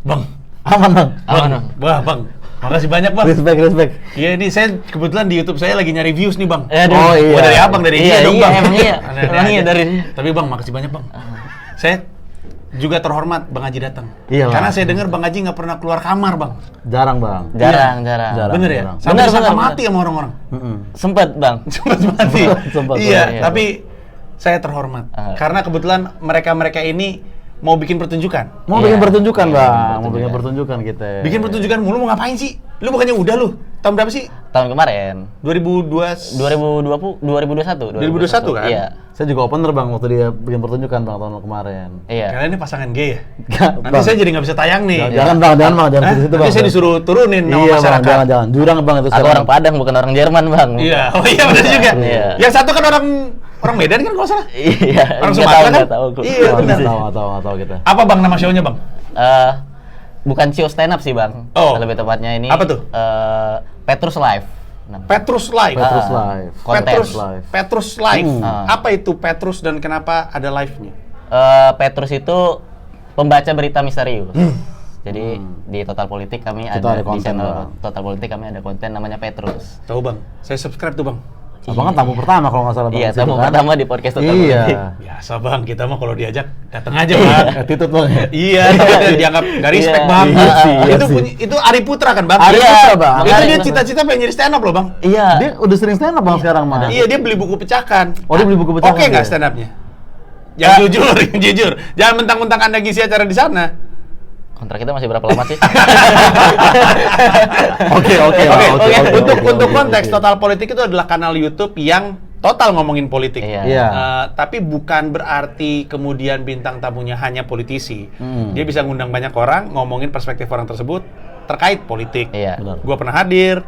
Bang. Aman bang. Wah bang, makasih banyak bang. Respect. Iya ini saya kebetulan di YouTube saya lagi nyari views nih bang. Oh iya. Wah, dari abang, dari dia dong bang. Emang iya. Emang iya dari. Tapi bang, makasih banyak bang. Saya juga terhormat Bang Haji datang. Iya, karena Bang. saya dengar Bang Haji nggak pernah keluar kamar bang. Jarang bang. Jarang. Bener ya? jarang. Sampai disangka Bener. mati sama orang-orang. Sempet bang. Sempat mati. Sempat, Iya, iya. tapi saya terhormat. Karena kebetulan mereka ini mau bikin pertunjukan. Mau bikin pertunjukan bang. Mau bikin pertunjukan kita. Bikin pertunjukan mulu mau ngapain sih? Lu bukannya udah lu? Tahun berapa sih? Tahun kemarin. 2021 2021 kan? Iya. Saya juga opener bang waktu dia bikin pertunjukan bang tahun kemarin. Iya. Kalian ini pasangan gay ya? Nggak, Nanti Bang. saya jadi nggak bisa tayang nih. Jangan bang, jangan Hah? ke situ bang. Nanti saya disuruh turunin sama Iya bang, masyarakat. jangan. Jurang bang itu. Aku orang Padang bukan orang Jerman bang. Iya, oh iya benar juga. Iya. Yang satu kan orang Medan kan kalau salah. Iya. Orang nggak Sumatera kan? nggak tahu aku. Iya, benar. Tahu kita. Apa bang nama show-nya bang? Bukan show stand up sih bang. Oh. Lebih tepatnya ini. Apa tuh? Petrus Live. Petrus Live. Petrus Live. Konten. Petrus Live. Hmm. Apa itu Petrus dan kenapa ada live-nya? Petrus itu pembaca berita misterius. Jadi di Total Politik kami Kita ada ada di konten, channel Bang. Total Politik kami ada konten namanya Petrus. Tahu bang, saya subscribe tuh bang. Abang kan tamu pertama kalau nggak salah bang. Iya, di situ, tamu kan? pertama di podcast Total Iya. Politik. Biasa bang, kita mah kalau diajak datang aja bang. Attitude bang. Iya, tapi dianggap gak respect Iya. bang. Iya sih, iya itu sih. itu Ari Putra kan bang? Ari Iya. Putra, Bang. Itu Ari dia Putra. cita-cita pengen jadi stand up loh bang. Iya. Dia udah sering stand up bang sekarang mah. Iya, dia beli buku pecahkan. Oh, dia beli buku pecahkan, Oke nggak ya? stand up-nya? Yang jujur. Jangan mentang-mentang Anda ngisi acara di sana. Kontrak kita masih berapa lama sih? Oke. Untuk konteks Total Politik itu adalah kanal YouTube yang total ngomongin politik. Iya. Iya. Tapi bukan berarti kemudian bintang tamunya hanya politisi. Hmm. Dia bisa ngundang banyak orang, ngomongin perspektif orang tersebut terkait politik. Iya. Benar. Gua pernah hadir,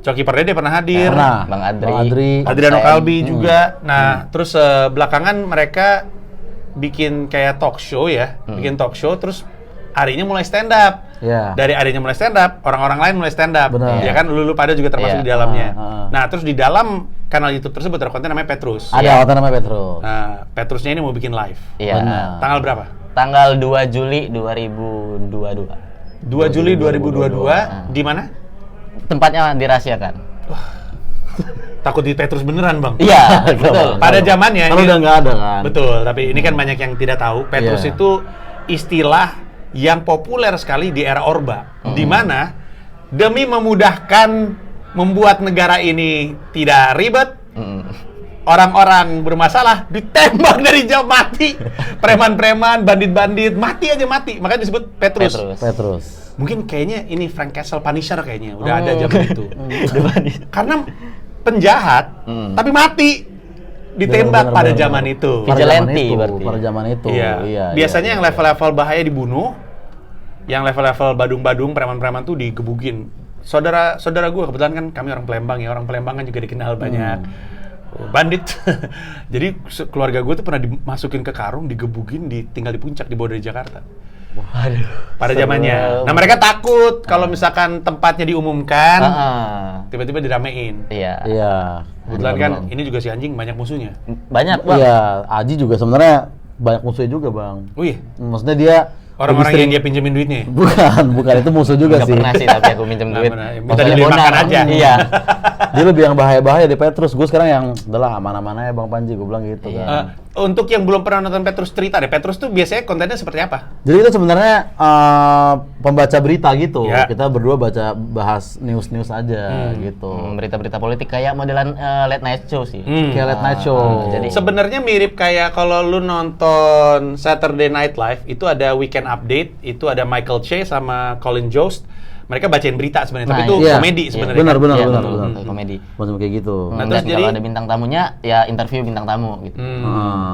Coki Pardede pernah hadir, Pernah. Bang Adri. Bang Adri. Adriano Konten. Kalbi juga. Nah, terus belakangan mereka bikin kayak talk show ya, bikin talk show, terus Arinya mulai stand up. Iya. Dari Arinya mulai stand up, orang-orang lain mulai stand up. Benar. Ya kan, lu pada juga termasuk Iya. di dalamnya. Ah. Nah, terus di dalam kanal YouTube tersebut ada konten namanya Petrus. Ada konten namanya Petrus. Nah, Petrusnya ini mau bikin live. Iya. Benar. Tanggal berapa? Tanggal 2 Juli 2022. 2 Juli 2022. Di mana? Tempatnya dirahasiakan. Takut di Petrus beneran, Bang. Iya, betul. Pada zamannya Kalau ini- udah nggak ada kan. Betul, tapi ini kan banyak yang tidak tahu. Petrus Iya. itu istilah yang populer sekali di era Orba, di mana demi memudahkan membuat negara ini tidak ribet, orang-orang bermasalah ditembak dari jauh mati, preman-preman, bandit-bandit, mati aja mati, makanya disebut Petrus. Petrus. Mungkin kayaknya ini Frank Castle Punisher kayaknya udah ada zaman itu. Karena penjahat, tapi mati ditembak Benar, pada benar, zaman benar. itu. Pada zaman Vigilante itu, berarti. Pada zaman itu. Iya. Biasanya yang level-level bahaya dibunuh, yang level-level badung-badung, preman-preman tuh digebugin. Saudara gue kebetulan kan kami orang Palembang ya, orang Palembang kan juga dikenal banyak bandit. Jadi keluarga gue tuh pernah dimasukin ke karung, digebugin, tinggal di puncak, dibawa dari Jakarta. Waduh. Pada zamannya. Nah mereka takut kalau misalkan tempatnya diumumkan, tiba-tiba diramein. Iya. Iya. Kebetulan kan ini juga si anjing banyak musuhnya. Banyak, Bang. Iya, Aji juga sebenarnya banyak musuhnya juga, Bang. Oh iya, Maksudnya dia orang-orang lebih yang dia pinjemin duitnya ya? bukan itu musuh juga Nggak sih. pernah sih tapi aku minjem Nggak duit. pernah. Minta Maksudnya dibeli bonar. makan aja. Iya. Dia lebih yang bahaya-bahaya di Petrus. Gue sekarang yang udahlah aman-aman aja Bang Panji, gue bilang gitu Iya. kan. Untuk yang belum pernah nonton Petrus cerita deh, Petrus tuh biasanya kontennya seperti apa? Jadi itu sebenarnya pembaca berita gitu. Ya. Kita berdua bahas news-news aja gitu. Berita-berita politik kayak modelan late night show sih. Kayak late night show. jadi- Sebenarnya mirip kayak kalau lu nonton Saturday Night Live, itu ada Weekend Update, itu ada Michael Che sama Colin Jost. Mereka bacain berita sebenarnya, tapi Nah, itu iya. komedi sebenarnya. Benar, kan? benar, Iya, benar, betul, benar. kayak komedi. Macam kayak gitu. Nah, Dan terus jadi- kalau ada bintang tamunya, ya interview bintang tamu gitu.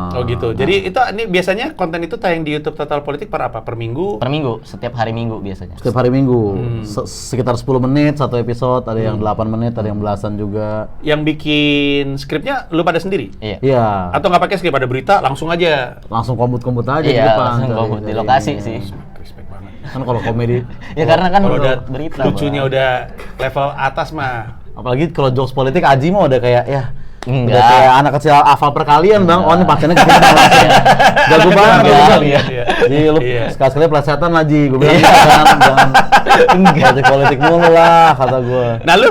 Oh gitu. Jadi itu ini biasanya konten itu tayang di YouTube Total Politik per apa? Per minggu? Per minggu, setiap hari Minggu biasanya. Setiap hari Minggu, sekitar 10 menit satu episode, ada yang 8 menit, ada yang belasan juga. Yang bikin skripnya lu pada sendiri? Iya. Iya, Atau nggak pakai skrip, ada berita langsung aja? langsung kombut-kombut aja di Iya, depan. langsung cari- gabut di cari- lokasi sih. Respect banget. Kan kalau komedi, Ya karena kan Kalau udah berita. lucunya Bang. udah level atas mah. apalagi kalau jokes politik, Aji mah udah kayak ya Enggak. Udah kayak anak kecil hafal perkalian bang. Oh ini pasiennya kesini langsung. Jago banget Enggak, gitu bang. iya. Jadi lu Iya. sekali-sekali plesetan Haji. Gue bilang jangan politik mulu lah kata gue. Nah lu,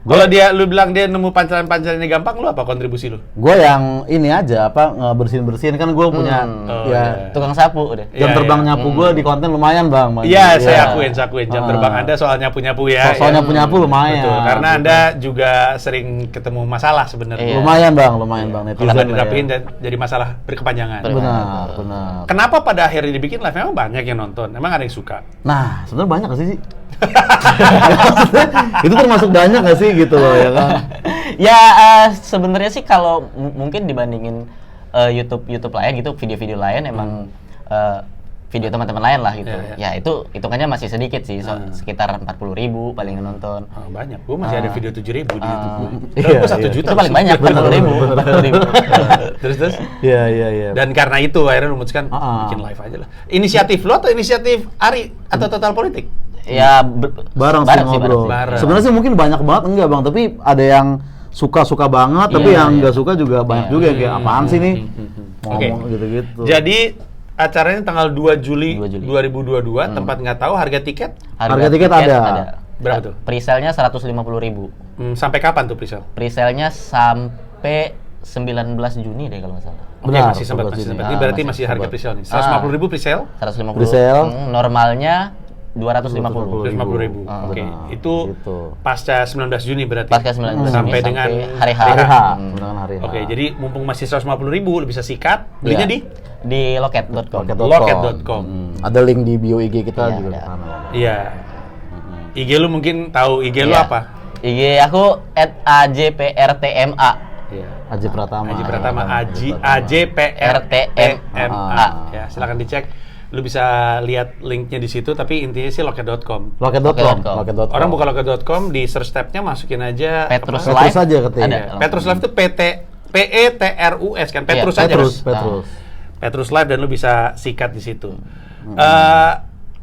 kalau lu bilang dia nemu pancelan-pancelannya gampang, lu apa kontribusi lu? Gue yang ini aja apa ngebersihin kan gue punya Oh, ya Tukang sapu udah. jam Iya, terbang iya. nyapu gue di konten lumayan bang. Iya, saya akuin jam terbang Anda soal nyapu-nyapu ya. Soal ya. nyapu lumayan. Betul, karena Anda juga sering ketemu masalah sebenarnya. Iya. Lumayan bang netizen. Kalau nggak lah dirapihin ya. dan jadi masalah berkepanjangan. Benar. Kenapa pada akhirnya dibikin live? Memang banyak yang nonton. Emang ada yang suka? Nah, sebenarnya banyak gak sih? Itu termasuk banyak gak sih gitu loh ya kan? Ya sebenarnya sih kalau mungkin dibandingin YouTube lain gitu, video-video lain emang video teman-teman lain lah gitu. Iya, iya. Ya itu hitungannya masih sedikit sih, sekitar 40.000 paling yang nonton. Oh, banyak. Gue masih ada video 7.000 di YouTube gue. Iya, Gue 1 iya. juta. Itu paling banyak, 40.000. Terus? Iya. Dan karena itu akhirnya memutuskan bikin live aja lah. Inisiatif lo atau inisiatif Ari atau Total Politik? Ya bareng sih ngobrol. Bareng. Sebenarnya sih mungkin banyak banget enggak bang, tapi ada yang suka banget, tapi Iya, yang iya. nggak suka juga banyak juga yang kayak apaan sih nih? Oke. Ngomong gitu-gitu. Jadi acaranya tanggal 2 Juli 2 Juli. 2022, tempat nggak tahu, harga tiket Harga tiket ada. Berapa tuh? Presale-nya 150.000. Sampai kapan tuh presale? Presale-nya sampai 19 Juni deh kalau nggak salah. Oke, Benar, masih sempat. 11 Juni. Ini berarti masih masih harga sempat. presale nih. 150.000 presale, 150. Presale. Normalnya 250. 250.000. Oke, benar. itu Gitu. pasca 19 Juni berarti. Pasca 19 Juni Sampai dengan hari H. Hari H, beneran hari H. Oke, jadi mumpung masih 150.000, lu bisa sikat. Belinya Iya. di Di loket.com. Loket.com. Ada link di bio IG kita Iya, juga ada. ke sana. Iya. IG lu mungkin tahu. IG lu Iya. apa? IG aku @ajprtma. Iya. Aji Pratama. Aji Pratama, AJPRTMA. Ya, silakan dicek. Lu bisa lihat linknya di situ, tapi intinya sih loket.com. Loket.com. Loket.com. Orang buka loket.com, di search tab-nya masukin aja Petrus apa? Petrus Live. aja ketik. Ada. Ya, Petrus Live itu PETRUS kan, Petrus aja. Petrus, Mas. Petrus. Petrus Live, dan lu bisa sikat di situ.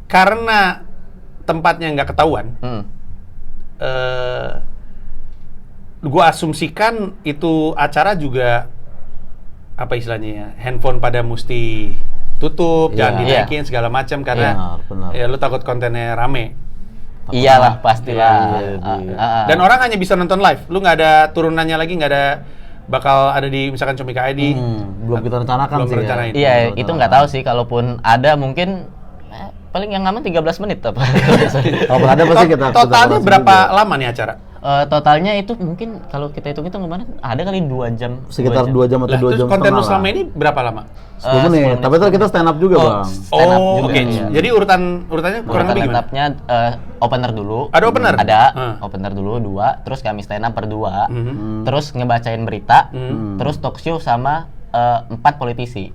Karena tempatnya nggak ketahuan, gua asumsikan itu acara juga apa istilahnya ya, handphone pada mesti tutup, Iya. jangan dinaikin segala macam karena Benar. ya lu takut kontennya rame. Iyalah pastilah. Iya. Dan orang hanya bisa nonton live, lu nggak ada turunannya lagi, nggak ada bakal ada di misalkan Comika ID. Belum kita rencanakan Belum sih rencanain. ya. Iya, itu nggak tahu sih, kalaupun ada mungkin paling yang aman 13 menit apa. Kalau ada pasti kita Totalnya kita berapa juga. lama nih acara? Totalnya itu mungkin kalau kita hitung-hitung kemarin ada kali 2 jam. Sekitar 2 jam atau Lah, 2 terus jam konten lu setengah selama lah. ini berapa lama? 10 menit. 10 menit. Tapi ntar kita stand up juga, Oh, Bang. stand up juga, Oke. iya. Jadi urutannya kurang lebih gimana? Tetapnya opener dulu. Ada opener? Ada. Hmm. Opener dulu 2, terus kami stand up berdua. Mhm. Terus ngebacain berita, Hmm. terus talk show sama 4 politisi.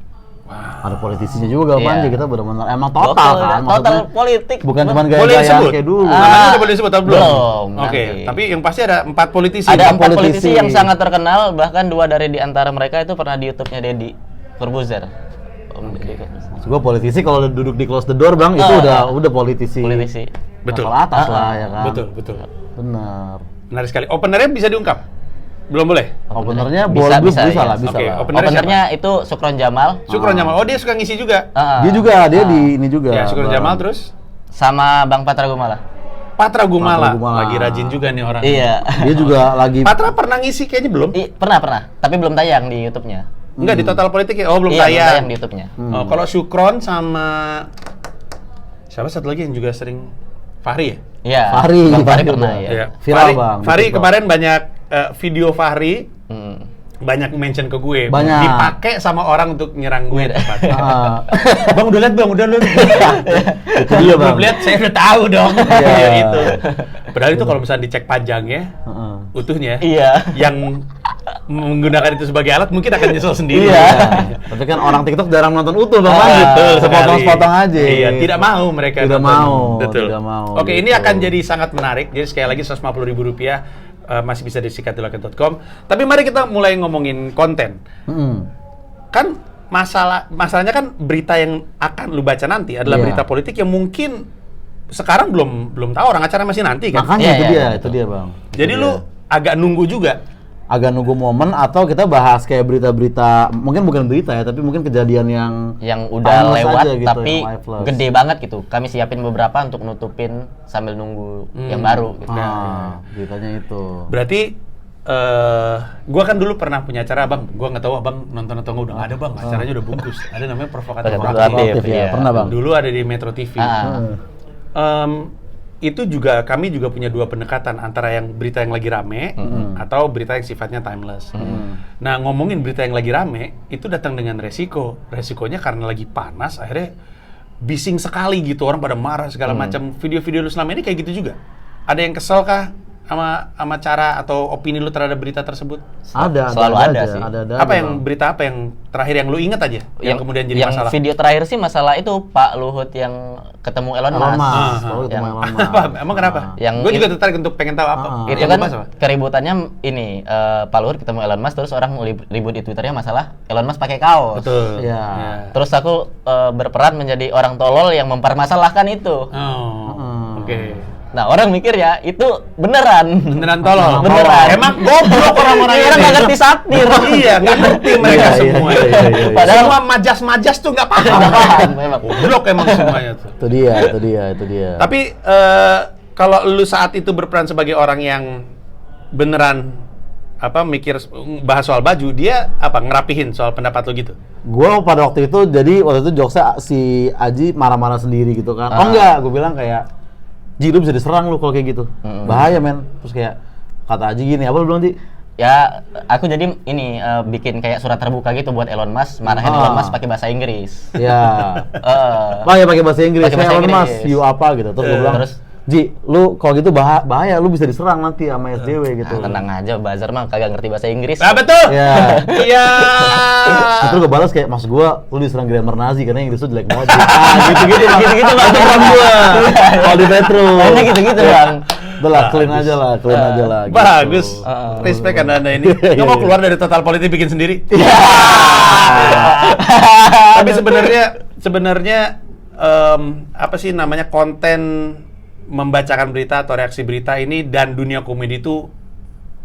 Ada politisinya juga, Iya. Bang. Jadi kita benar-benar emang total Gokil, kan. total Maksudnya politik. bukan cuma Boleh gaya-gaya disebut? kayak dulu. Namanya udah boleh disebut atau belum? belum, Oke, nanti. tapi yang pasti ada 4 politisi. Ada Empat 4 politisi politisi yang sangat terkenal, bahkan 2 dari di antara mereka itu pernah di YouTube-nya Deddy Corbuzier. Om Deddy Corbuzier. Maksud gua politisi kalau udah duduk di close the door, Bang, itu udah politisi. Politisi. Betul. Level atas lah ya kan. Betul. Benar. Menarik sekali. Openernya bisa diungkap? Belum boleh? Openernya Bisa, bisa ya. lah, bisa Oke, lah. Openernya Openernya itu Sukron Jamal Sukron Jamal. Oh, dia suka ngisi juga. Dia juga, dia di ini juga. Ya, Sukron Bang. Jamal terus sama Bang Patra Gumala. Patra Gumala. Patra Gumala. Lagi rajin juga nih orang. Iya. Dia juga lagi Patra pernah ngisi kayaknya belum? Pernah, tapi belum tayang di YouTube-nya. Enggak di Total Politik ya? Oh, belum Iya, belum tayang. tayang di YouTube-nya. Oh, kalau Sukron sama siapa satu lagi yang juga sering Fahri ya? Iya. Fahri, Bang Fahri Fahri pernah udah. ya. Iya. Viral, Bang, di Fahri TikTok. kemarin banyak video Fahri Hmm. banyak mention ke gue. Banyak. Dipakai sama orang untuk nyerang gue. Iya. tepatnya. Ah, Bang udah lihat, Bang, udah lihat. itu dia, Bang. Belum lihat, saya udah tahu dong. Iya. Iya itu. Padahal itu kalau misalnya dicek panjangnya, Heeh. utuhnya, Iya. yang menggunakan itu sebagai alat mungkin akan nyesel sendiri. Iya. Tapi kan orang TikTok jarang nonton utuh, Bang. Ah, Kan? betul Sepotong-sepotong sekali. aja. Iya, tidak mau mereka Tidak nonton. mau, Betul. tidak mau, Oke, ini gitu. akan jadi sangat menarik. Jadi sekali lagi Rp150.000 masih bisa disikat di loket.com. Tapi mari kita mulai ngomongin konten. Kan masalahnya kan berita yang akan lu baca nanti adalah Iya. berita politik yang mungkin sekarang belum tahu, orang acara masih nanti kan. Makanya Iya, itu iya, dia, betul. itu dia, Bang. Jadi Itu lu dia. agak nunggu juga. agak nunggu momen atau kita bahas kayak berita-berita, mungkin bukan berita ya, tapi mungkin kejadian yang udah timeless lewat aja gitu, tapi yang lifeless. gede banget gitu. Kami siapin beberapa untuk nutupin sambil nunggu yang baru gitu. Beritanya itu. Berarti gua kan dulu pernah punya acara, Bang. Gua nggak tahu Abang nonton atau nggak, udah nggak ada, Bang. Acaranya udah bungkus. Ada namanya Provokatif. Provokatif, ya, iya. pernah Bang. Dulu ada di Metro TV. Itu juga kami juga punya dua pendekatan antara yang berita yang lagi rame atau berita yang sifatnya timeless. Nah, ngomongin berita yang lagi rame itu datang dengan resiko. Resikonya karena lagi panas, akhirnya bising sekali gitu, orang pada marah segala macam. Video-video lu selama ini kayak gitu juga? Ada yang kesel kah sama cara atau opini lu terhadap berita tersebut? Selalu ada aja, sih. ada Apa Bang. yang berita apa yang terakhir yang lu inget aja yang kemudian jadi yang masalah? video terakhir sih masalah itu Pak Luhut yang ketemu Elon Musk. Selalu ketemu Yang- Elon Musk. Apa? Emang kenapa? Yang Gue juga itu- tertarik untuk pengen tahu apa. Itu Yang kan lu bahas apa? keributannya ini Pak Luhut ketemu Elon Musk terus orang ribut di Twitternya masalah Elon Musk pakai kaos. Betul. Iya. Ya. Terus aku berperan menjadi orang tolol yang mempermasalahkan itu. Oh. Oke. Nah, orang mikir ya itu beneran. Beneran tolol. Beneran. Emang goblok orang-orang Orang ini. nggak ngerti satir. Iya, nggak ngerti mereka Iya, semua. iya. Padahal- Semua majas-majas tuh nggak paham. Nggak paham, memang. Goblok emang semuanya tuh. Itu dia. Tapi kalau lu saat itu berperan sebagai orang yang beneran mikir bahas soal baju, dia ngerapihin soal pendapat lu gitu. Gue pada waktu itu, jadi waktu itu jokesnya si Aji marah-marah sendiri gitu kan. Oh enggak, gue bilang kayak, Ji lu bisa diserang lu kalau kayak gitu. Bahaya men. Terus kayak, kata Aji gini, apa lu bilang Ji? Ya, aku jadi ini bikin kayak surat terbuka gitu buat Elon Musk, marahin Elon Musk pakai bahasa Inggris. Ya. Eh, Oh ya pakai bahasa Inggris, Pakai bahasa Elon Inggris. Musk, you apa gitu. Terus gue bilang, Terus? Ji, lu kalau gitu bahaya, lu bisa diserang nanti sama SJW gitu. tenang aja, Bazar mah kagak ngerti bahasa Inggris. Betul. Ya. Iya. Terus gue balas kayak, maksud gue, lu diserang grammar Nazi karena Inggris lu jelek banget. Gitu-gitu Bang. Gitu-gitu, Bang. Itu peran gue. Kalau di Metro. Kayaknya gitu-gitu, Bang. Udah lah, clean aja lah. Gitu. Bagus. Respect anda ini. Nggak mau keluar dari total politik bikin sendiri. Tapi sebenarnya apa sih namanya konten membacakan berita atau reaksi berita ini dan dunia komedi itu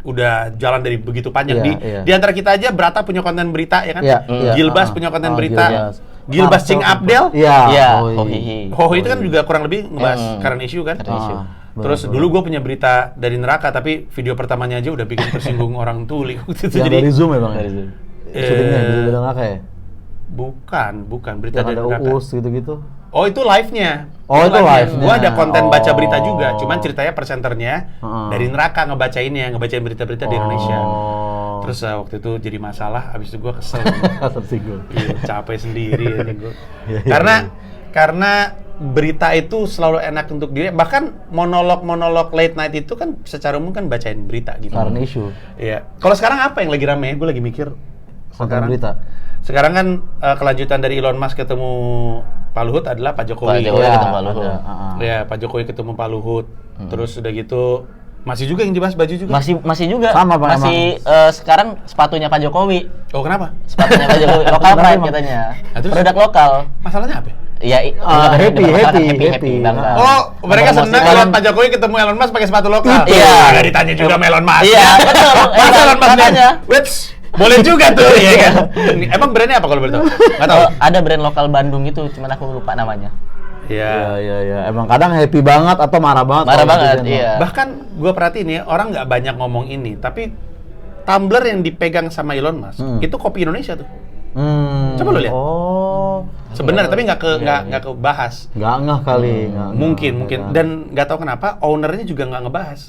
udah jalan dari begitu panjang. Iya. Di antara kita aja Brata punya konten berita ya kan? Iya, iya. Gilbas punya konten berita. Gilbas. Gilbas Cing Abdel. Iya. Iya, Oh, hohihi. Ho itu kan juga kurang lebih ngebahas current issue kan? Current issue. Terus dulu gue punya berita dari neraka tapi video pertamanya aja udah bikin tersinggung orang tuli. Yang dari Zoom ya Bang? Dari Zoom. Syutingnya bisa bilang apa ya? Bukan berita Yang dari ada neraka. Uus gitu-gitu. Oh itu live-nya. Oh, itu live-nya. Gua ada konten baca berita Oh. juga, cuman ceritanya persenternya dari neraka ngebacain berita-berita di Indonesia. Oh. Terus waktu itu jadi masalah, abis itu gua kesel. Tersinggung. Iya, capek sendiri ini gua. Iya, Karena berita itu selalu enak untuk diri. Bahkan monolog late night itu kan secara umum kan bacain berita gitu. Current issue. Iya. Kalau sekarang apa yang lagi rame? Gue lagi mikir. Konten berita. Sekarang kan kelanjutan dari Elon Musk ketemu Pak Luhut adalah Pak Jokowi. Pak Jokowi Iya, ketemu Pak Luhut. ada. Ya, Pak Jokowi ketemu Pak Luhut. Terus udah gitu masih juga yang dibahas baju juga. Masih juga. Sama, Pak, Masih sekarang sepatunya Pak Jokowi. Oh, kenapa? Sepatunya Pak Jokowi lokal Kenapa pride emang? katanya. Nah, terus? Produk lokal. Masalahnya apa? Iya, happy. bangga. Oh, mereka senang Mempromosikan- lihat Pak Jokowi ketemu Elon Musk pakai sepatu lokal. Iya. Nggak ditanya juga sama Elon Musk. Iya, betul. Masa Elon Musk Makanya. Wits, boleh juga tuh, ya kan? Emang brandnya apa kalau boleh tahu? Nggak tahu. Oh, ada brand lokal Bandung itu, cuman aku lupa namanya. Iya. Iya. Emang kadang happy banget atau marah banget. Marah kalau banget, netizen, iya. Bahkan gue perhatiin ya, orang nggak banyak ngomong ini, tapi tumbler yang dipegang sama Elon Musk itu kopi Indonesia tuh. Coba lu lihat. Oh. Sebenarnya tapi nggak kebahas. Nggak ngeh kali. nggak ngeh. Mungkin dan nggak tahu kenapa ownernya juga nggak ngebahas.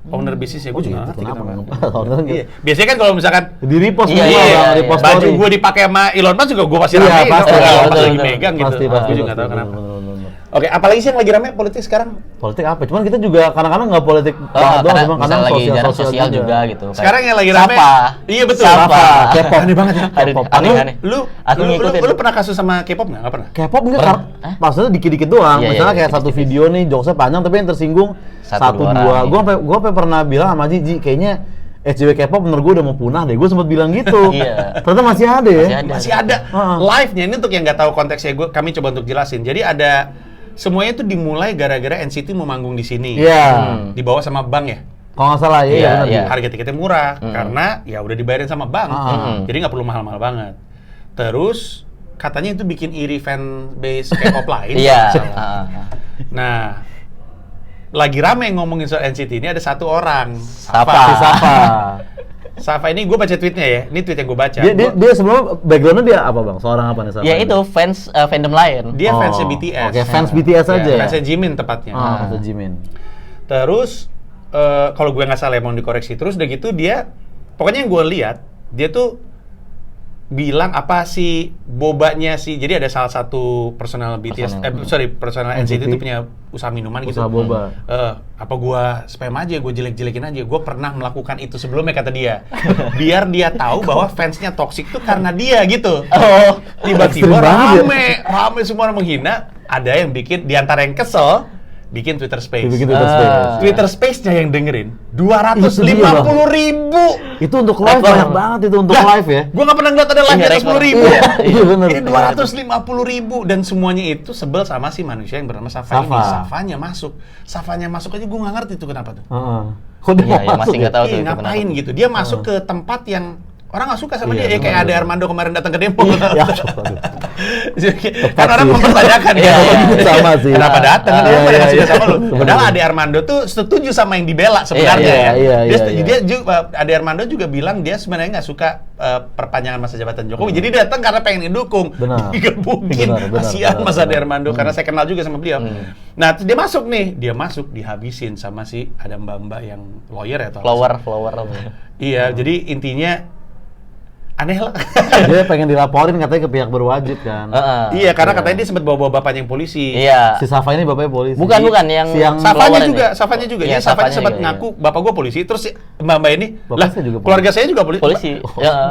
Owner bisnisnya gue juga nggak ngerti Kenapa kenapa. nggak ngebahas? Ownernya Iya. Biasanya kan kalau misalkan Di repost Iya, semua, iya, Bang, iya. repost baju story. gue dipakai sama Elon Musk juga gue pasti Iya, ramein. pasti. Kalau Elon Musk Betul, lagi betul. megang gitu. Pasti. Gue juga nggak tahu bener, kenapa. bener. Oke, apalagi sih yang lagi rame politik sekarang? Politik apa? Cuman kita juga kadang-kadang nggak politik banget doang, Karena cuma kadang misalnya lagi jarak sosial sosial juga gitu. Sekarang yang lagi rame. Sapa. Iya betul. Sapa. K-pop. Aneh banget ya. K-pop. Aneh. Lu ngikutin. pernah kasus sama K-pop nggak? Nggak pernah. K-pop enggak Pernah. kan? Maksudnya dikit-dikit doang. Iya, Misalnya iya, kayak satu dikit-dikit. video nih jokesnya panjang tapi yang tersinggung Satu, satu dua dua. orang, Gua sampai pernah bilang sama Ji, kayaknya SJW K-pop menurut gua udah mau punah deh. Gua sempat bilang gitu. Iya. Ternyata masih ada ya. Masih ada. Masih ada. Live-nya ini untuk yang nggak tahu konteksnya kami coba untuk jelasin. Jadi ada semuanya itu dimulai gara-gara NCT mau manggung di sini. Iya. Dibawa sama bank ya. Kalau nggak salah, iya, benar. iya. Harga tiketnya murah karena ya udah dibayarin sama bank. Jadi nggak perlu mahal-mahal banget. Terus katanya itu bikin iri fan base K-pop lain. Iya. Nah, lagi rame ngomongin soal NCT ini ada satu orang. Safa. Si Safa. Safa ini gue baca tweetnya ya. Ini tweet yang gue baca. Dia sebelum backgroundnya dia apa bang? Seorang apa nih Safa? Ya itu fans fandom lain. Dia fansnya BTS. Oke, fans BTS aja ya? Fansnya Jimin tepatnya. Fansnya Jimin. Terus kalau gue nggak salah emang dikoreksi terus udah gitu dia pokoknya yang gue lihat dia tuh bilang apa sih bobanya sih, jadi ada salah satu personal BTS personal NCT itu punya usaha minuman gitu. Usaha boba. Apa gue spam aja, gue jelek-jelekin aja, gue pernah melakukan itu sebelumnya kata dia. Biar dia tahu bahwa fansnya toksik tuh karena dia gitu. Tiba-tiba rame semua orang menghina, ada yang bikin diantara yang kesel bikin Twitter Space. Twitter Space-nya yang dengerin 250.000. Itu untuk live banyak banget itu untuk live ya. Gue nggak pernah ngeliat ada live 10.000. Iya benar. Ini 250.000 dan semuanya itu sebel sama si manusia yang bernama Safa ini. Safanya masuk aja gue nggak ngerti itu kenapa tuh. Kok dia Iya, masih nggak tahu tuh. Ngapain gitu? Dia masuk ke tempat yang orang nggak suka sama dia, ya kayak Ade Armando kemarin datang ke demo. Kan orang mempertanyakan sama sih. Kenapa datang? Kenapa dia nggak suka sama lu? Padahal Ade Armando tuh setuju sama yang dibela sebenarnya. Dia setuju. Ade Armando juga bilang dia sebenarnya nggak suka perpanjangan masa jabatan Jokowi. Jadi datang karena pengen didukung. Digebukin. Kasihan Mas Ade Armando karena saya kenal juga sama beliau. Nah, dia masuk dihabisin sama si ada mbak-mbak yang lawyer ya, Flower. Iya, jadi intinya aneh lah. Dia pengen dilaporin katanya ke pihak berwajib kan. Iya, karena katanya dia sempat bawa bapaknya yang polisi. Iya. Si Safa ini bapaknya polisi. Bukan yang Safanya juga. Iya, Jadi Safanya sempat ngaku bapak gua polisi, terus si mbak ini lah keluarga saya juga polisi.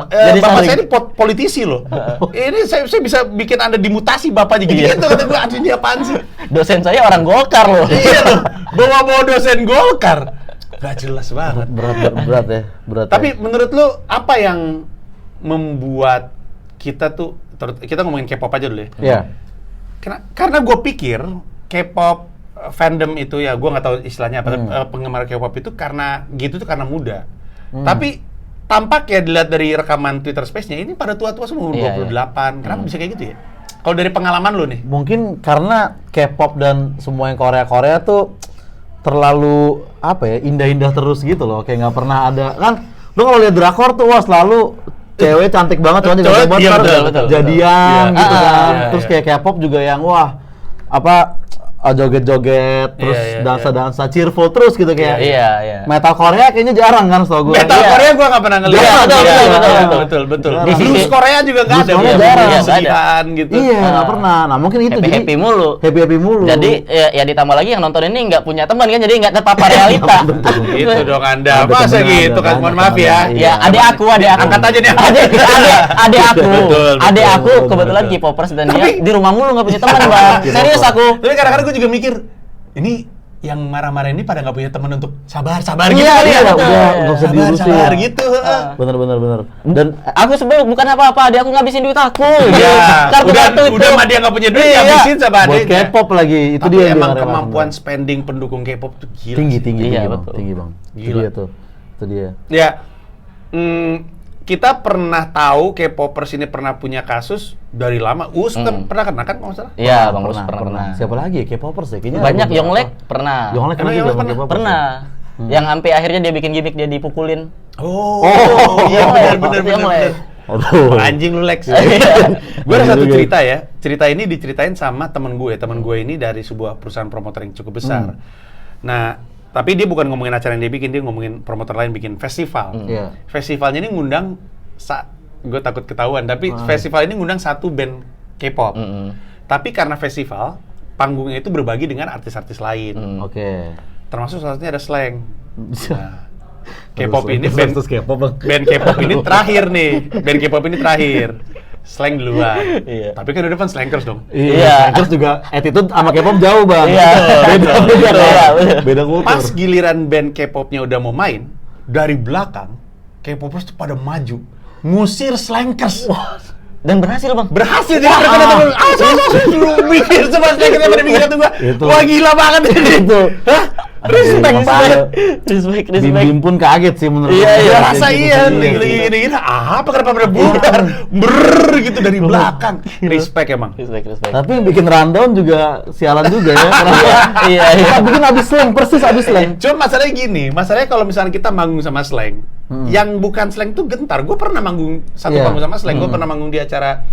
Jadi bapak saya ini politisi loh. Ini saya bisa bikin Anda dimutasi bapaknya gitu. Kata gua, aduh ini apaan sih? Dosen saya orang Golkar loh. Iya loh. Bawa dosen Golkar. Gak jelas banget. Berat ya. Tapi menurut lu apa yang membuat kita tuh, kita ngomongin K-pop aja dulu ya. Iya. Karena gue pikir K-pop fandom itu ya, gue nggak tahu istilahnya apa, penggemar K-pop itu karena gitu tuh karena muda. Tapi tampak ya dilihat dari rekaman Twitter Space-nya ini pada tua-tua semua, 28. Kenapa bisa kayak gitu ya? Kalau dari pengalaman lu nih? Mungkin karena K-pop dan semua yang Korea tuh terlalu apa ya, indah-indah terus gitu loh, kayak nggak pernah ada kan. Lu kalau lihat drakor tuh wah selalu cewek cantik banget, cowok cantik banget, jadian gitu kan. Terus kayak K-pop juga yang wah apa joget-joget, terus dansa-dansa, cheerful terus gitu kayak. Iya. Metal Korea kayaknya jarang kan setahu gue. Metal Korea gue nggak pernah ngeliat. Betul. Blues Korea juga nggak ada. Sedihan gitu. Iya, nggak pernah. Nah mungkin itu jadi happy mulu. Happy mulu. Jadi ya ditambah lagi yang nonton ini nggak punya teman kan, jadi nggak terpapar realita. Gitu dong Anda. Masa gitu kan? Mohon maaf ya. Ya adik aku. Angkat aja nih. Adik aku kebetulan K-popers dan dia di rumah mulu nggak punya teman, Bang. Serius aku. Tapi kadang-kadang gue juga mikir, ini yang marah-marah ini pada nggak punya teman untuk sabar gitu iya, kali ya. Nggak usah diurusin. Sabar gitu. Bener. Dan aku sebel bukan apa-apa, dia aku ngabisin duit aku. Iya. Kartu itu. Udah mah dia nggak punya duit, ngabisin sama buat adiknya. K-pop lagi. Itu Tapi dia emang kemampuan spending pendukung K-pop tuh gila. tinggi Iya, bang. betul. Tinggi bang. Gila. Itu dia. Ya. Kita pernah tahu K-popers ini pernah punya kasus dari lama. Pernah kena kan kalau nggak salah? Iya, Bang Us pernah. Siapa lagi ya K-popers ya? Kayaknya banyak. Yonglek pernah. Yonglek Emang Yonglek pernah. Pernah. Yang sampai akhirnya dia bikin gimmick dia dipukulin. Iya benar. Aduh. Anjing lu Lex. Gue ada satu cerita ya. Cerita ini diceritain sama temen gue. Temen gue ini dari sebuah perusahaan promotor yang cukup besar. Nah, tapi dia bukan ngomongin acara yang dia ngomongin promotor lain bikin festival. Festivalnya ini ngundang, gue takut ketahuan, tapi festival ini ngundang satu band K-pop. Tapi karena festival, panggungnya itu berbagi dengan artis-artis lain. Termasuk salah satunya ada Slank. Nah, K-pop ini band K-pop ini terakhir nih. Band K-pop ini terakhir. Slank duluan. Tapi kan udah depan Slankers dong. Slankers juga attitude sama K-pop jauh, Bang. Beda kultur. Pas giliran band K-popnya udah mau main, dari belakang K-popers tuh pada maju, ngusir Slankers. Dan berhasil, Bang. Berhasil jadi mereka datang. Lu mikir coba Slankers pada mikir tuh gua. Wah gila banget ini. Itu. Respect. Bim pun kaget sih menurut Iya, gue. iya. Kayak Rasa gitu iya sih. gini apa kenapa pada bubar gitu dari belakang. Respect emang. Respect. Tapi yang bikin rundown juga sialan juga ya. Iya. Kita bikin abis slang, persis abis slang. Cuma masalahnya gini, masalahnya kalau misalnya kita manggung sama Slang, yang bukan Slang tuh Gentar. Gue pernah manggung satu Iya. panggung sama Slang, gue pernah manggung di acara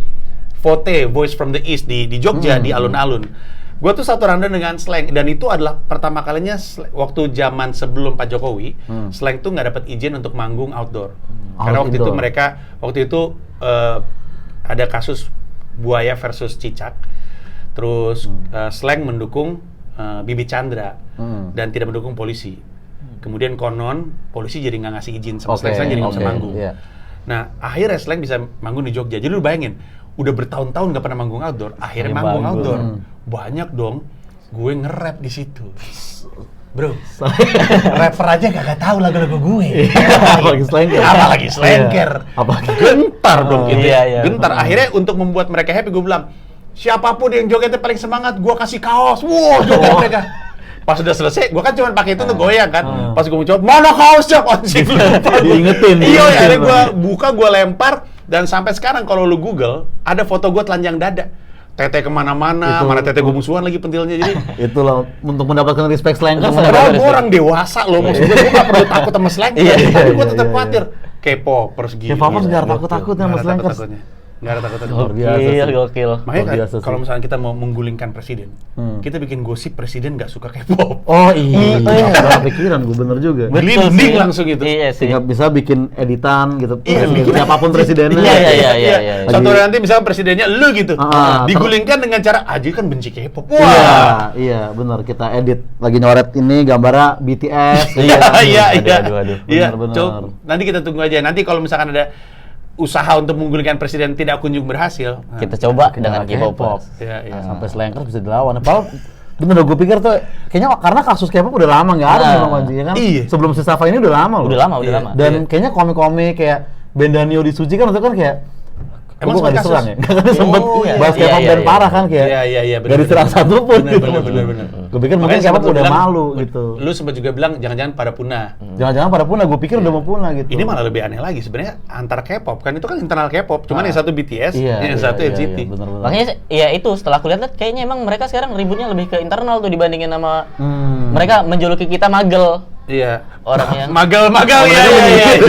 Vote, Voice from the East di Jogja, di alun-alun. Gue tuh satu rundown dengan Slang, dan itu adalah pertama kalinya waktu zaman sebelum Pak Jokowi, Slang tuh nggak dapat izin untuk manggung outdoor. Karena waktu itu ada kasus buaya versus cicak, terus Slang mendukung Bibi Chandra dan tidak mendukung polisi. Kemudian konon polisi jadi nggak ngasih izin sama Slang jadi nggak bisa manggung. Iya. Nah akhirnya Slang bisa manggung di Jogja. Jadi lu bayangin, udah bertahun-tahun nggak pernah manggung outdoor, akhirnya manggung outdoor. Banyak dong, gue nge-rap di situ. Bro, rapper aja gak tahu lagu-lagu gue. Apalagi Slanker. Apalagi Slanker. Iya. Apalagi Gentar dong gitu. Iya. Gentar. Akhirnya untuk membuat mereka happy, gue bilang, siapapun yang jogetnya paling semangat, gue kasih kaos. Wow, joget mereka. Pas udah selesai, gue kan cuma pakai itu untuk goyang kan. Pas gue mau coba, mana kaosnya? Anjing, lupa. Diingetin. Iya, akhirnya gue buka, gue lempar. Dan sampai sekarang kalau lu Google, ada foto gue telanjang dada. Tete kemana-mana, mana tete gue musuhan lagi pentilnya. Jadi itulah untuk mendapatkan respect Slanker. padahal gue orang dewasa loh, maksud gue gak perlu takut sama Slanker. Tapi gue tetap khawatir. K-popers gitu. K-popers nggak ada takut-takutnya sama Slankers. Nggak ada takutnya. Luar biasa sih. Gokil. Makanya Luar biasa kalau sih. misalnya kita mau menggulingkan presiden, kita bikin gosip presiden nggak suka K-pop. Oh iya, gak pikiran gue bener juga. Glinding langsung gitu. Iya sih. Sehingga bisa bikin editan gitu. Iya, bikin siapapun presidennya. Iya. Suatu hari nanti misalnya presidennya lu gitu, digulingkan dengan cara Aji kan benci K-pop. Wah. Iya, bener. Kita edit lagi nyoret ini gambarnya BTS. Iya. Aduh. Iya, Bener-bener. nanti kita tunggu aja. Nanti kalau misalkan ada usaha untuk menggulingkan presiden tidak kunjung berhasil, Kita coba dengan K-pop. Iya. Sampai Slankers bisa dilawan. Padahal bener gue pikir tuh kayaknya karena kasus K-pop udah lama nggak ada memang Manji, ya kan? Iya. Sebelum si Safa ini udah lama loh. Udah lama. Dan kayaknya komik-komik kayak Ben Danio di Suci kan itu kan kayak Emang gue nggak sempet diserang kasus? ya? Karena sempet iya. bahas K-pop Iya, dan iya. parah kan kayak Iya, nggak diserang satu pun gitu. Bener. Gue pikir mungkin Makanya K-pop sempat udah bilang, malu gitu. Lu sempat juga bilang jangan-jangan pada punah. Jangan-jangan pada punah, gue pikir udah mau punah gitu. Ini malah lebih aneh lagi sebenarnya antara K-pop kan itu kan internal K-pop, cuman yang satu BTS, yang satu NCT. Bener-bener. Makanya ya itu setelah aku lihat kayaknya emang mereka sekarang ributnya lebih ke internal tuh dibandingin sama mereka menjuluki kita magel. Iya. Orang yang Magel ya.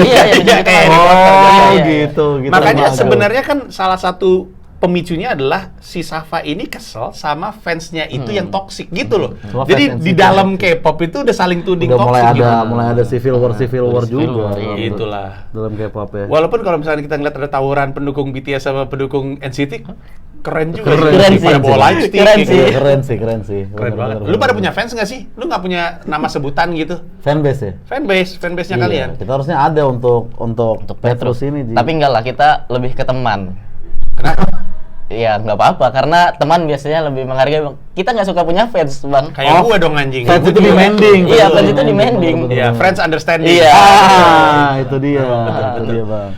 Iya, kayak Oh Iya. gitu. Makanya Magel. sebenarnya kan salah satu pemicunya adalah si Safa ini kesel sama fansnya itu yang toksik gitu loh. Cuma Jadi fans di and dalam K-pop itu udah saling tuding udah toksik mulai ada civil war juga. war, iya. Itulah. Dalam K-pop ya. Walaupun kalau misalnya kita ngeliat ada tawuran pendukung BTS sama pendukung NCT, keren juga. Keren sih. Pada bawa lightstick. Keren gitu. sih. Keren sih. Keren banget. Lu pada punya fans nggak sih? Lu nggak punya nama sebutan gitu? fanbase ya? Fanbase-nya Iya, kalian? kita harusnya ada untuk Petrus ini. Ji. Tapi enggak lah, kita lebih ke teman. Iya, nggak apa-apa, karena teman biasanya lebih menghargai. Kita nggak suka punya fans, Bang. Kayak gua dong anjing. fans itu demanding. Iya, fans itu demanding. Iya, friends understanding. Iya. Itu dia. Itu dia, Bang.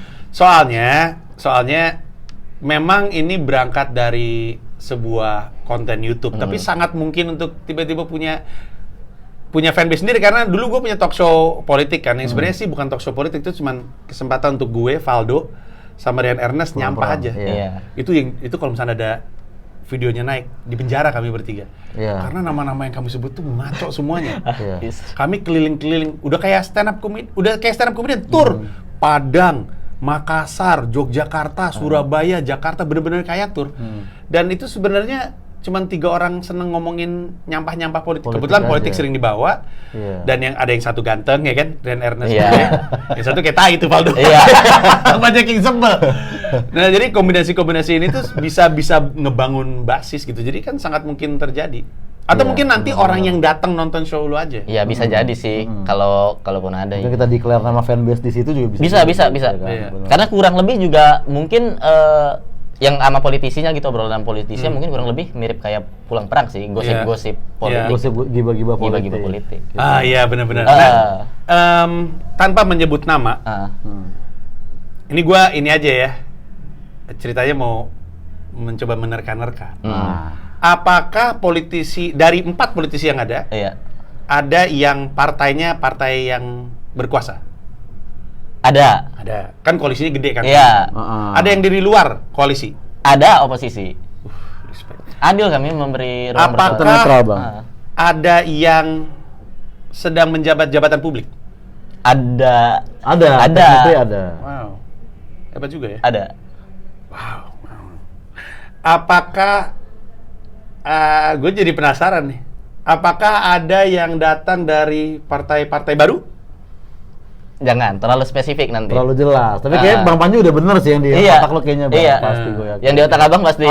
Soalnya memang ini berangkat dari sebuah konten YouTube, tapi sangat mungkin untuk tiba-tiba punya fanbase sendiri karena dulu gue punya talk show politik kan, yang sebenarnya sih bukan talk show politik, itu cuma kesempatan untuk gue, Valdo, sama Rian Ernest nyampah aja. Iya. Itu kalau misalnya ada videonya naik di penjara kami bertiga. Iya. Karena nama-nama yang kami sebut tuh ngaco semuanya. Iya. Kami keliling-keliling, udah kayak stand up comedian, tur Padang, Makassar, Yogyakarta, Surabaya, Jakarta, bener-bener kayak tur. Dan itu sebenarnya cuman 3 orang seneng ngomongin nyampah-nyampah politik. Kebetulan aja. politik sering dibawa. Iya. Dan yang ada yang satu ganteng ya kan, Rian Ernest. Iya. gue. Yang satu kayak tai itu Valdo. Iya. Banyak yang sebel. Nah, jadi kombinasi-kombinasi ini tuh bisa ngebangun basis gitu. Jadi kan sangat mungkin terjadi. Atau Iya, mungkin nanti orang yang datang nonton show lu aja. Iya, bisa jadi sih kalaupun ada. Mungkin Ya. kita declare nama fanbase di situ juga bisa. Bisa. Ya kan? Iya. Bener. Karena kurang lebih juga mungkin yang sama politisinya gitu, obrolan politisinya mungkin kurang lebih mirip kayak pulang perang sih, gosip-gosip politik. Gosip gibah-gibah politik. Gibah-gibah politik. Ah iya benar-benar. Ah. Nah, tanpa menyebut nama, Ah. ini gua ini aja ya. Ceritanya mau mencoba menerka-nerka. Nah, Apakah politisi dari 4 politisi yang ada, Iya. ada yang partainya partai yang berkuasa? Ada. Ada. Kan koalisinya gede kan? Iya. Ada yang dari luar koalisi? Ada oposisi. Respect. Adil kami memberi ruang Apakah Kita netral, Bang. ada yang sedang menjabat jabatan publik? Ada. Ada. Ada. Technically ada. Wow. Hebat juga ya? Ada. Wow. Apakah gue jadi penasaran nih. Apakah ada yang datang dari partai-partai baru? Jangan, terlalu spesifik nanti. Terlalu jelas. Tapi kayak Bang Panji udah bener sih yang di Iya. otak lo kayaknya Bang. Iya. Pasti gue yakin. Yang di otak abang pasti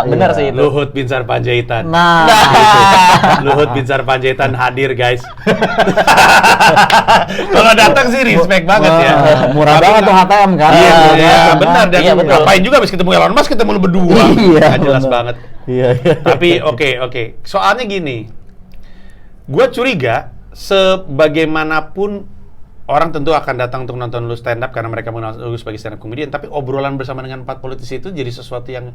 benar iya. sih itu. Luhut Binsar Panjaitan. Nah, Luhut Binsar Panjaitan hadir, guys. Kalau datang sih respect banget ya. Murah Tapi banget nggak- tuh HTM kan. Iya, Murah iya, banget, benar. kan? Dan Iya, betul. ngapain juga habis ketemu Elon Musk, ketemu lu berdua. Iya, Nggak jelas benar. banget. Iya, iya. Tapi oke. Soalnya gini, gue curiga sebagaimanapun orang tentu akan datang untuk nonton lu stand up karena mereka mengenal lu sebagai stand up comedian, tapi obrolan bersama dengan 4 politisi itu jadi sesuatu yang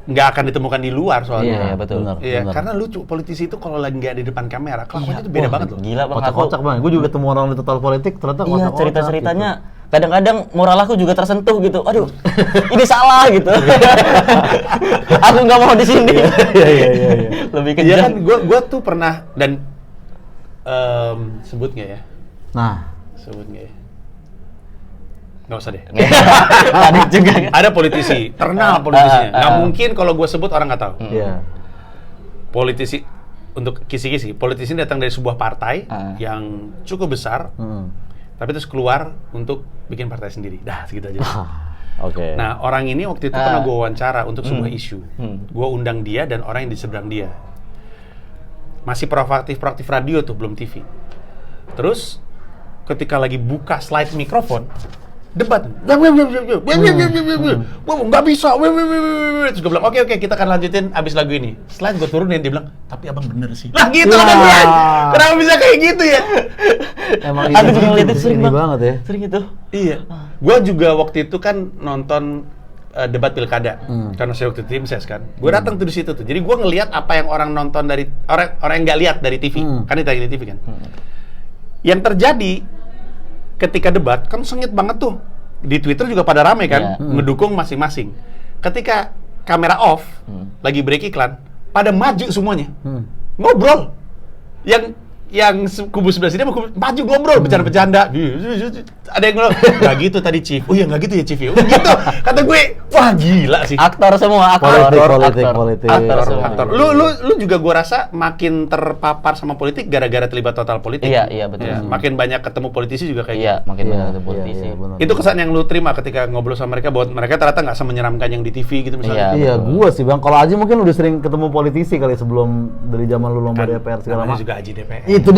nggak akan ditemukan di luar soalnya. Iya, betul. Benar, Iya, benar. karena lucu politisi itu kalau lagi nggak di depan kamera, kelakuannya itu beda Wah, banget loh. Gila bang, aku. Kocak-kocak Bang. Gue juga ketemu orang di total politik ternyata Iya, kocak-kocak. cerita-ceritanya gitu. kadang-kadang moral aku juga tersentuh gitu. Aduh, ini salah gitu. Aku nggak mau di sini. Iya. Lebih Iya kejam. kan, gue tuh pernah dan sebut nggak ya? Nah, Sebut nggak ya? Nggak usah deh. Tadi juga. Ada politisi, terkenal politisinya. Nggak ah. mungkin kalau gue sebut orang nggak tahu. iya. Politisi, untuk kisi-kisi, politisi ini datang dari sebuah partai yang cukup besar, tapi terus keluar untuk bikin partai sendiri. Dah, segitu aja. Oke. Nah, orang ini waktu itu pernah gue wawancara untuk sebuah isu. Gue undang dia dan orang yang di seberang dia. Masih proaktif radio tuh, belum TV. Terus, ketika lagi buka slide mikrofon, debat. Nggak bisa. Terus gue bilang, oke, kita akan lanjutin abis lagu ini. Slide gue turunin, dia bilang, tapi abang bener sih. Lah gitu Wah. kan gue. Kenapa bisa kayak gitu ya? Emang Aku ini juga ngeliat itu sering ini bang. banget ya. Sering itu. Iya. Gue juga waktu itu kan nonton debat pilkada karena saya waktu itu tim ses kan. Gue datang tuh di situ tuh. Jadi gue ngelihat apa yang orang nonton dari orang yang nggak lihat dari TV. Kan ditayangin di TV kan. Yang terjadi ketika debat kan sengit banget tuh. Di Twitter juga pada rame kan, ngedukung masing-masing. Ketika kamera off, lagi break iklan, pada maju semuanya. Ngobrol. Yang kubu sebelah sini maju ngobrol, bercanda-bercanda. Ada yang ngomong, nggak gitu tadi Chief. Oh iya nggak gitu ya Chief ya. Oh, gitu. Kata gue, wah gila sih. Aktor semua, aktor. Politik. Aktor. Lu juga gue rasa makin terpapar sama politik gara-gara terlibat total politik. Iya, betul. Ya, makin banyak ketemu politisi juga kayak Iya, gitu. makin banyak itu politisi. benar. Itu kesan yang lu terima ketika ngobrol sama mereka bahwa mereka ternyata nggak semenyeramkan yang di TV gitu misalnya. Iya. Iya, gua sih Bang. Kalau Aji mungkin udah sering ketemu politisi kali sebelum dari zaman lu lomba Kan, DPR segala namanya macam. juga Aji DPR. Itu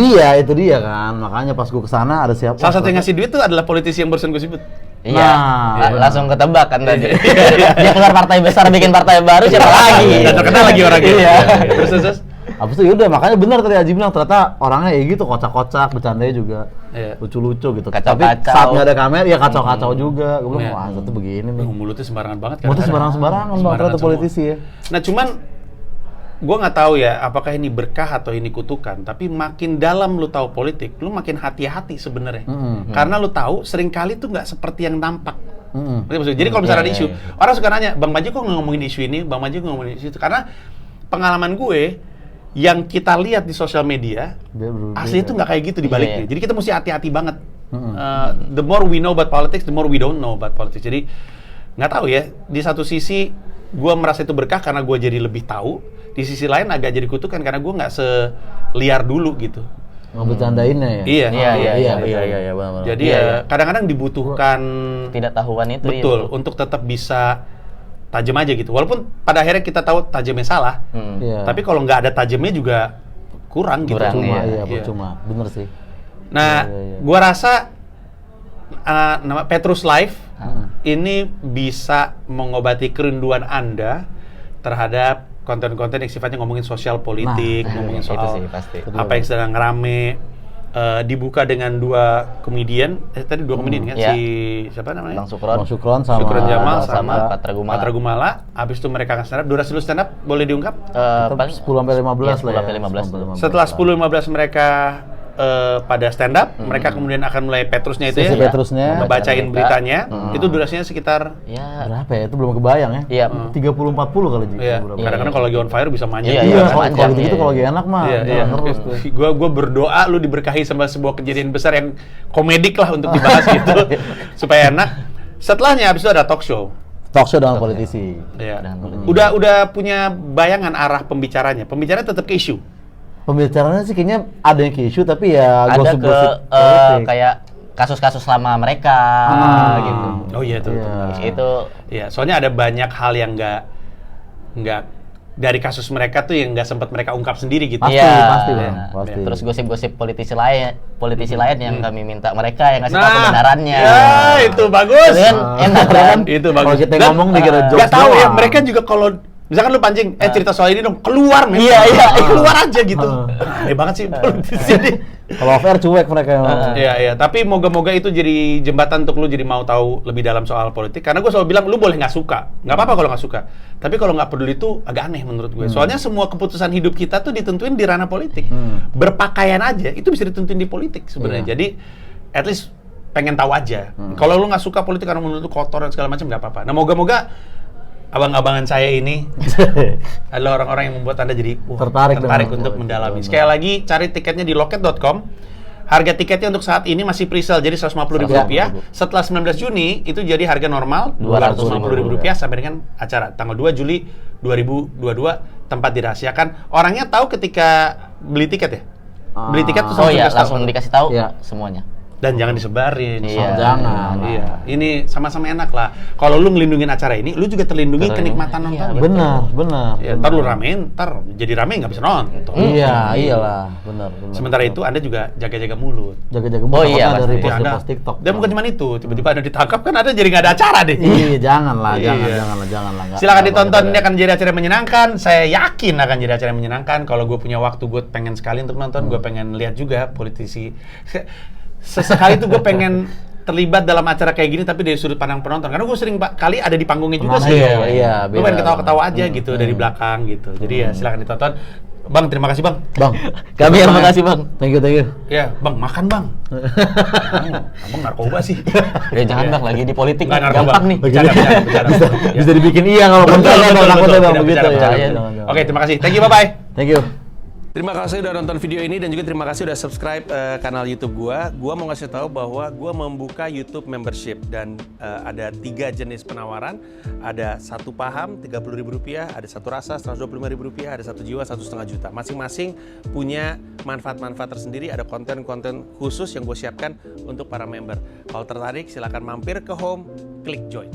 dia kan. Makanya pas gua kesana ada siapa? Salah satu yang ngasih duit tuh adalah politisi yang barusan gue sebut. Iya, Nah, langsung ketebak kan tadi. Dia keluar partai besar bikin partai baru siapa lagi? Udah terkenal lagi orangnya. Iya. Terus. Habis itu yaudah, makanya benar tadi Aji bilang ternyata orangnya ya gitu, kocak-kocak, bercandanya juga Iya. lucu-lucu gitu. Kacau-kacau. Tapi saat nggak ada kamera ya kacau-kacau juga. Gue bilang, Iya. wah itu begini nih. Mulutnya sembarangan banget kan. Mulutnya sembarangan Bang, ternyata semua. politisi ya. Nah cuman gue nggak tahu ya apakah ini berkah atau ini kutukan, tapi makin dalam lu tahu politik, lu makin hati-hati sebenarnya. Karena lu tahu seringkali tuh nggak seperti yang nampak. Ngerti maksudnya? Jadi kalau misalnya ada isu, orang suka nanya, Bang Maju kok nggak ngomongin isu ini, Bang Maju kok ngomongin isu itu. Karena pengalaman gue yang kita lihat di sosial media, asli itu nggak kayak gitu dibaliknya. Iya. Jadi kita mesti hati-hati banget. The more we know about politics, the more we don't know about politics. Jadi nggak tahu ya. Di satu sisi gue merasa itu berkah karena gue jadi lebih tahu. Di sisi lain agak jadi kutukan karena gue nggak seliar dulu gitu. Ngebercandainnya ya? Iya, benar. Jadi Iya, ya iya. kadang-kadang dibutuhkan Tidak tahuan itu. betul untuk tetap bisa tajam aja gitu. Walaupun pada akhirnya kita tahu tajamnya salah, Iya. tapi kalau nggak ada tajamnya juga kurang gitu. Kurang, Cuma, iya. iya, percuma. Bener sih. Nah, Iya. gua rasa nama Petrus Live ini bisa mengobati kerinduan Anda terhadap konten-konten yang sifatnya ngomongin sosial politik, Nah, ngomongin itu soal sih, pasti. apa yang sedang rame. dibuka dengan dua komedian, tadi dua komedian kan, Iya. si siapa namanya? Bang Sukron. Bang Sukron sama Syukron Jamal sama sama Patra Gumala. Patra Gumala. Habis itu mereka akan stand up. Durasi lu stand up boleh diungkap? Paling 10 sampai 15 iya, lah ya. 10 sampai 15. Setelah 10-15 mereka pada stand up, mereka kemudian akan mulai Petrusnya itu Sesi ya, Petrusnya. ngebacain Berita. beritanya. Itu durasinya sekitar Ya, Berapa ya? Itu belum kebayang ya. Iya. 30-40 kali Ji. ya, Berapa? kadang-kadang kalau lagi on fire bisa manjat. Iya, Iya, iya, kalau panjang, gitu-gitu iya, kalau iya. lagi enak mah. Iya, iya. jalan terus tuh. Gua berdoa lu diberkahi sama sebuah kejadian besar yang komedik lah untuk dibahas gitu supaya enak. Setelahnya habis itu ada talk show. Talk show dengan politisi. Iya. Dan politik. Udah punya bayangan arah pembicaranya. Pembicaranya tetap ke isu. Pembicaraannya sih kayaknya ada yang ke isu tapi ya ada ke gosip-gosip politik. kayak kasus-kasus lama mereka gitu. Oh iya itu. Iya. Itu Iya, soalnya ada banyak hal yang nggak dari kasus mereka tuh yang nggak sempat mereka ungkap sendiri gitu. Pasti, Iya. pasti, Bang. Iya. Pasti. Terus gosip-gosip politisi lain yang kami minta mereka yang ngasih tahu kebenarannya. Ya, itu bagus. Itu kan enak kan? Itu Kalau bagus. kita Dan, ngomong dikira jokes nggak tahu ya, doang. mereka juga kalau misalkan lu pancing, cerita soal ini dong, keluar men. Iya, iya. Keluar aja gitu. Aneh banget sih politisi ini. Kalau off air cuek mereka emang. Iya, iya. Tapi moga-moga itu jadi jembatan untuk lu jadi mau tahu lebih dalam soal politik. Karena gue selalu bilang, lu boleh nggak suka. Nggak apa-apa kalau nggak suka. Tapi kalau nggak peduli itu agak aneh menurut gue. Soalnya semua keputusan hidup kita tuh ditentuin di ranah politik. Berpakaian aja, itu bisa ditentuin di politik sebenarnya. Jadi, at least pengen tahu aja. Kalau lu nggak suka politik karena menurut lu kotor dan segala macam, nggak apa-apa. Nah, moga-moga abang-abangan saya ini adalah orang-orang yang membuat Anda jadi Tertarik dengan untuk politik. mendalami. Sekali lagi, cari tiketnya di loket.com. Harga tiketnya untuk saat ini masih pre-sale, jadi Rp150.000. Setelah 19 Juni, itu jadi harga normal Rp250.000 sampai dengan acara. Tanggal 2 Juli 2022, tempat dirahasiakan. Orangnya tahu ketika beli tiket ya? Beli tiket tuh Oh iya, dikasih tahu. langsung dikasih tahu Iya. semuanya. Dan jangan disebarin. Iya. Jangan. Iya, ini sama-sama enak lah. Kalau lu ngelindungin acara ini, lu juga terlindungi kenikmatan nonton. Benar, benar. Ya, ntar lu ramein, ntar jadi rame nggak bisa nonton. Iya, iyalah, benar, benar. Sementara itu Anda juga jaga-jaga mulut. jaga-jaga Oh mulut iya, ada pasti. repost Anda, repost TikTok. dan bukan cuma itu, tiba-tiba Anda ditangkap kan Anda jadi nggak ada acara deh. Iya, janganlah, Iya. janganlah. nggak- Silakan nggak ditonton, boleh. ini akan jadi acara yang menyenangkan. Saya yakin akan jadi acara yang menyenangkan. Kalau gue punya waktu, gue pengen sekali untuk nonton. Gue pengen lihat juga politisi. Sesekali tuh gue pengen terlibat dalam acara kayak gini, tapi dari sudut pandang penonton. Karena gue sering kali ada di panggungnya juga sih. Iya, Gue beda. pengen ketawa-ketawa aja gitu dari belakang gitu. Jadi ya silakan ditonton. Bang, terima kasih Bang. Bang, Kami yang makasih bang. thank you. Ya, Bang, makan Bang. Abang narkoba sih. Ya jangan bang, lagi di politik Nggak narkoba. gampang nih. Bercanda. Bisa dibikin iya kalau kontennya Betul, takutnya betul, bang tidak begitu bercanda, ya. bercanda. Jangan. Oke, terima kasih. Thank you, bye-bye. Thank you. Terima kasih udah nonton video ini dan juga terima kasih udah subscribe kanal YouTube gua. Gua mau ngasih tahu bahwa gua membuka YouTube membership dan ada 3 jenis penawaran. Ada satu paham Rp30.000, ada satu rasa Rp125.000, ada satu jiwa Rp1,5 juta. Masing-masing punya manfaat-manfaat tersendiri. Ada konten-konten khusus yang gue siapkan untuk para member. Kalau tertarik, silakan mampir ke home, klik join.